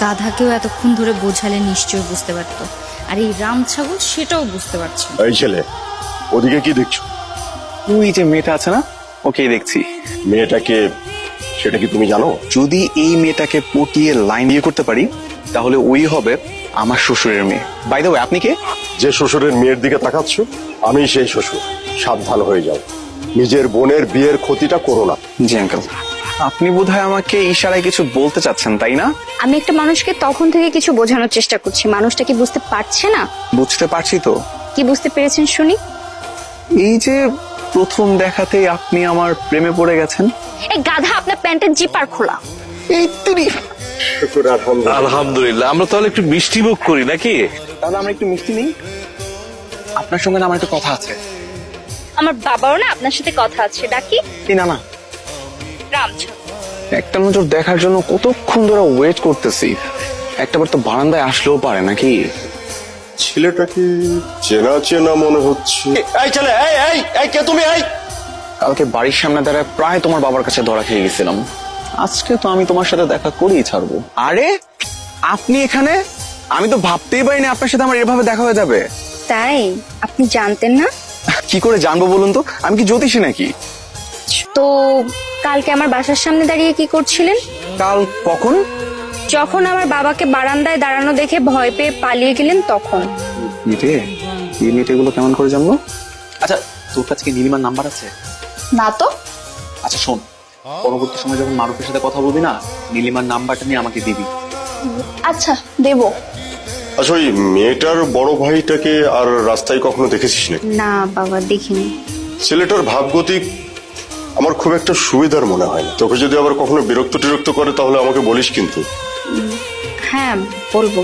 গাধাকেও এতক্ষণ ধরে বোঝালে নিশ্চয়ই বুঝতে পারতো, আর এই রাম ছাগল সেটাও বুঝতে পারছে না। এই ছেলে, ওদিকে কি দেখছো? ওই যে মেয়েটা আছে না, ওকেই দেখছি। মেয়েটাকে, সেটা কি তুমি জানো? যদি এই মেয়েটাকে পটিয়ে লাইন দিয়ে করতে পারি তাহলে ওই হবে আমার শ্বশুরের মেয়ে। বাই দ্য ওয়ে, আপনি কে? যে শ্বশুরের মেয়ের দিকে তাকাচ্ছ, আমি সেই শ্বশুর। সাবধান হয়ে যাও, নিজের বোনের বিয়ের ক্ষতিটা করো না। জি আঙ্কেল, আপনি বোধহয় আমাকে ইশারায় কিছু বলতে চাচ্ছেন, তাই না? আমি একটা মানুষকে তখন থেকে কিছু বোঝানোর চেষ্টা করছি, মানুষটা কি বুঝতে পারছে না? বুঝতে পারছি তো। কি বুঝতে পেরেছেন শুনি? এই যে প্রথম দেখাতেই আপনি আমার প্রেমে পড়ে গেছেন। এই গাধা, আপনার প্যান্টের জিপার খোলা। এই তুই। শুকুর আলহামদুলিল্লাহ। আলহামদুলিল্লাহ। আমরা তাহলে একটু মিষ্টি মুখ করি নাকি? তাহলে আমরা একটু মিষ্টি নেই। আপনার সঙ্গে না আমার একটা কথা আছে। আমার বাবারও না আপনার সাথে কথা আছে, ডাকি? এই না না, রাম ছাগল। একটা নজর দেখার জন্য কতক্ষণ ধরে ওয়েট করতেছি, একটাবার তো বারান্দায় আসলেও পারে নাকি? ছেলেটাকে চেনা চেনা মনে হচ্ছে। এই ছেলে, এই এই এই কে তুমি? এই কালকে বাড়ির সামনে দাঁড়ায় প্রায় তোমার বাবার কাছে ধরা খেয়ে গেছিলাম। আজকে তো আমি তোমার সাথে দেখা করেই ছাড়বো। আরে আপনি এখানে? আমি তো ভাবতেই পারিনি আপনার সাথে আমার এভাবে দেখা হয়ে যাবে। তাই? আপনি জানতেন না? কি করে জানবো বলুন তো? আমি কি জ্যোতিষী নাকি? তো কালকে আমার বাসার সামনে দাঁড়িয়ে কি করছিলেন? কাল কখন? যখন আমার বাবাকে বারান্দায় দাঁড়ানো দেখে ভয় পেয়ে পালিয়ে গেলেন তখন। মেটে, এই মেয়েগুলো কেমন করে জানলো? আচ্ছা, তোর কাছে কি নীলিমার নাম্বার আছে? না তো। আচ্ছা শোন, পরবর্তী সময় যখন মারুফের সাথে কথা বলবি না, নীলিমার নাম্বারটা নিয়ে আমাকে দিবি। আচ্ছা, দেব। আচ্ছা, ওই মেয়েটার বড় ভাইটাকে আর রাস্তায় কখনো দেখেছিস নাকি? না বাবা, দেখিনি। ছেলেটার ভাবগতিক আমার খুব একটা সুবিধার মনে হয় না। তোকে যদি আবার কখনো বিরক্ত টিরক্ত করে তাহলে আমাকে বলিস কিন্তু। হ্যাঁ, বলবো।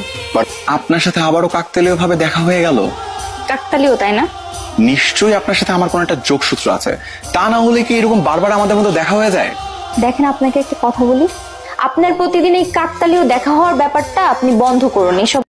আপনার সাথে আবারও কাকতালীয় ভাবে দেখা হয়ে গেল। কাকতালীয়, তাই না? নিশ্চয়ই আপনার সাথে আমার কোনো একটা যোগসূত্র আছে, তা না হলে কি এরকম বারবার আমাদের মধ্যে দেখা হয়ে যায়? দেখেন, আপনাকে একটা কথা বলি, আপনার প্রতিদিন এই কাকতালীয় দেখা হওয়ার ব্যাপারটা আপনি বন্ধ করুন। এসব